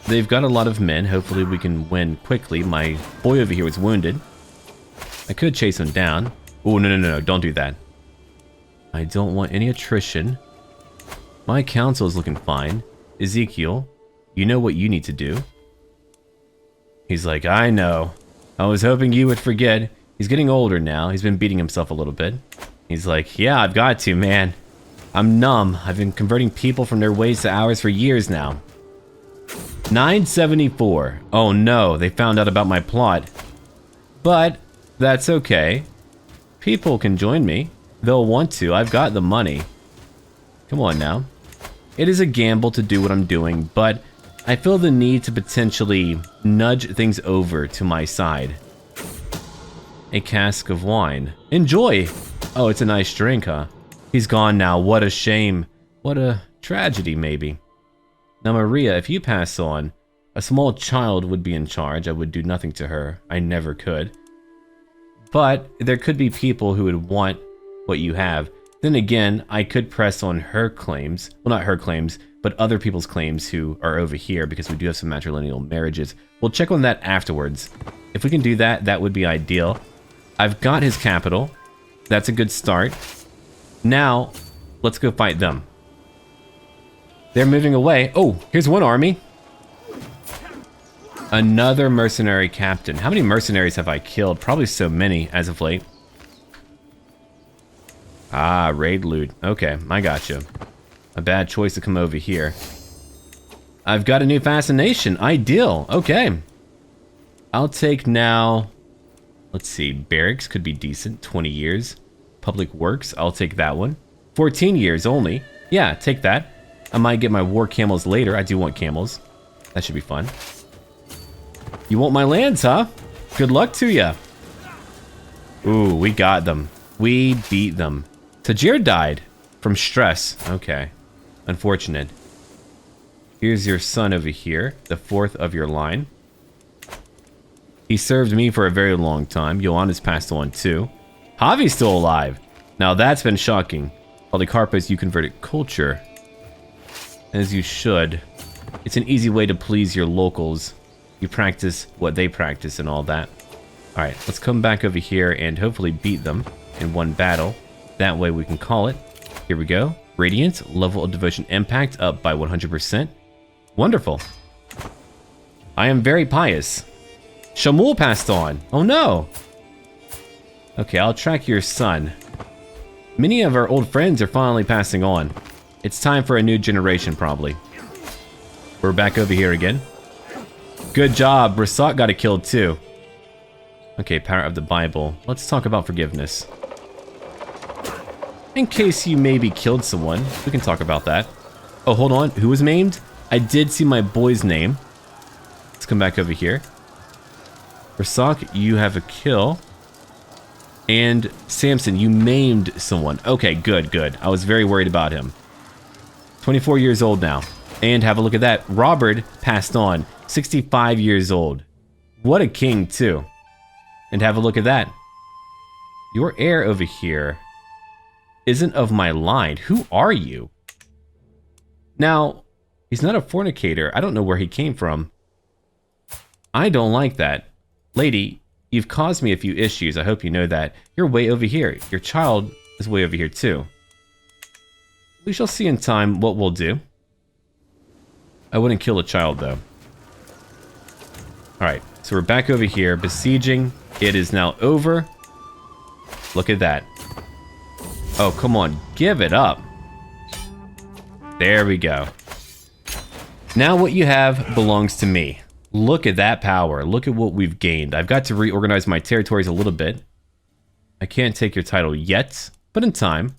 They've got a lot of men. Hopefully we can win quickly. My boy over here was wounded. I could chase him down. Oh, no, don't do that. I don't want any attrition. My council is looking fine. Ezekiel, you know what you need to do. He's like, I know. I was hoping you would forget. He's getting older now. He's been beating himself a little bit. He's like, yeah, I've got to, man. I'm numb. I've been converting people from their ways to ours for years now. 974. Oh no, they found out about my plot. But that's okay. People can join me. They'll want to. I've got the money. Come on now. It is a gamble to do what I'm doing, but I feel the need to potentially nudge things over to my side. A cask of wine. Enjoy! Oh, it's a nice drink, huh? He's gone now. What a shame. What a tragedy, maybe. Now, Maria, if you pass on, a small child would be in charge. I would do nothing to her. I never could. But there could be people who would want what you have. Then again, I could press on her claims. Well, not her claims, but other people's claims who are over here because we do have some matrilineal marriages. We'll check on that afterwards. If we can do that, that would be ideal. I've got his capital. That's a good start. Now, let's go fight them. They're moving away. Oh, here's one army. Another mercenary captain. How many mercenaries have I killed? Probably so many as of late. Ah, raid loot. Okay, I gotcha. A bad choice to come over here. I've got a new fascination. Ideal. Okay. I'll take now... Let's see. Barracks could be decent. 20 years. Public works. I'll take that one. 14 years only. Yeah, take that. I might get my war camels later. I do want camels. That should be fun. You want my lands, huh? Good luck to ya. Ooh, we got them. We beat them. Tajir died from stress. Okay. Unfortunate. Here's your son over here, the fourth of your line. He served me for a very long time. Johanna's passed on too. Javi's still alive. Now that's been shocking. Polycarpus, you converted culture. As you should. It's an easy way to please your locals. You practice what they practice and all that. Alright, let's come back over here and hopefully beat them in one battle. That way we can call it. Here we go. Radiant, level of devotion impact up by 100%. Wonderful. I am very pious. Shamul passed on. Oh no. Okay, I'll track your son. Many of our old friends are finally passing on. It's time for a new generation, probably. We're back over here again. Good job. Rasak got it killed too. Okay, power of the Bible. Let's talk about forgiveness. In case you maybe killed someone, we can talk about that. Oh, hold on. Who was maimed? I did see my boy's name. Let's come back over here. Rasak, you have a kill. And Samson, you maimed someone. Okay, good, good. I was very worried about him. 24 years old now. And have a look at that. Robert passed on. 65 years old. What a king, too. And have a look at that. Your heir over here isn't of my line. Who are you? Now, he's not a fornicator. I don't know where he came from. I don't like that. Lady, you've caused me a few issues. I hope you know that. You're way over here. Your child is way over here too. We shall see in time what we'll do. I wouldn't kill a child though. Alright, so we're back over here. Besieging. It is now over. Look at that. Oh, come on. Give it up. There we go. Now what you have belongs to me. Look at that power. Look at what we've gained. I've got to reorganize my territories a little bit. I can't take your title yet, but in time.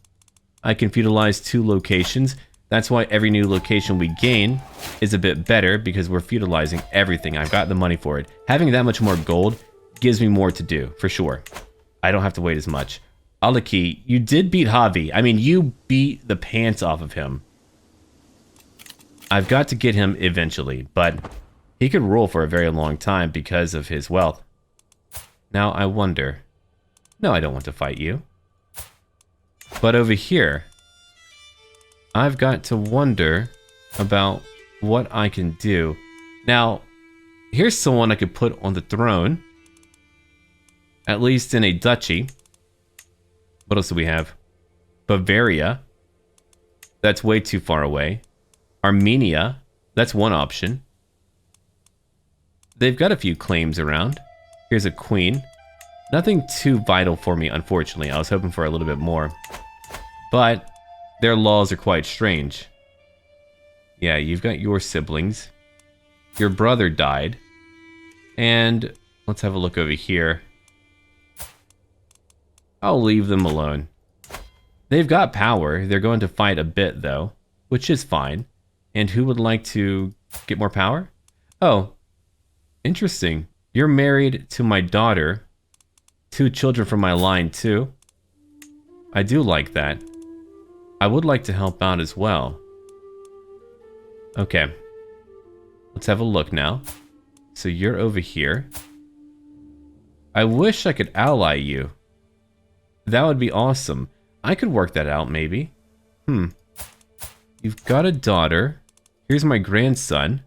I can feudalize 2 locations. That's why every new location we gain is a bit better, because we're feudalizing everything. I've got the money for it. Having that much more gold gives me more to do, for sure. I don't have to wait as much. Alaki, you did beat Javi. I mean, you beat the pants off of him. I've got to get him eventually, but he could rule for a very long time because of his wealth. Now I wonder. No, I don't want to fight you. But over here, I've got to wonder about what I can do. Now, here's someone I could put on the throne. At least in a duchy. What else do we have? Bavaria. That's way too far away. Armenia. That's one option. They've got a few claims around. Here's a queen. Nothing too vital for me, unfortunately. I was hoping for a little bit more. But their laws are quite strange. Yeah, you've got your siblings. Your brother died. And let's have a look over here. I'll leave them alone. They've got power. They're going to fight a bit, though, which is fine. And who would like to get more power? Oh, interesting. You're married to my daughter. 2 children from my line, too. I do like that. I would like to help out as well. Okay. Let's have a look now. So you're over here. I wish I could ally you. That would be awesome. I could work that out, maybe. You've got a daughter. Here's my grandson.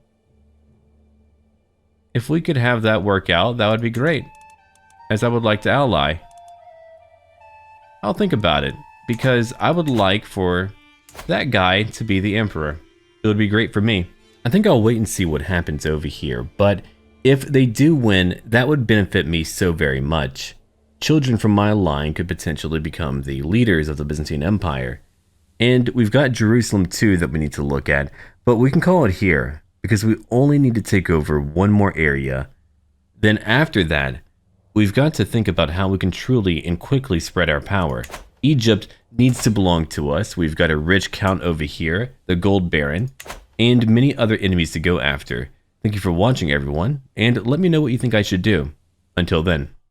If we could have that work out, that would be great. As I would like to ally. I'll think about it, because I would like for that guy to be the emperor. It would be great for me. I think I'll wait and see what happens over here, but if they do win, that would benefit me so very much. Children from my line could potentially become the leaders of the Byzantine Empire. And we've got Jerusalem too that we need to look at, but we can call it here, because we only need to take over one more area. Then after that, we've got to think about how we can truly and quickly spread our power. Egypt needs to belong to us. We've got a rich count over here, the Gold Baron, and many other enemies to go after. Thank you for watching, everyone, and let me know what you think I should do. Until then.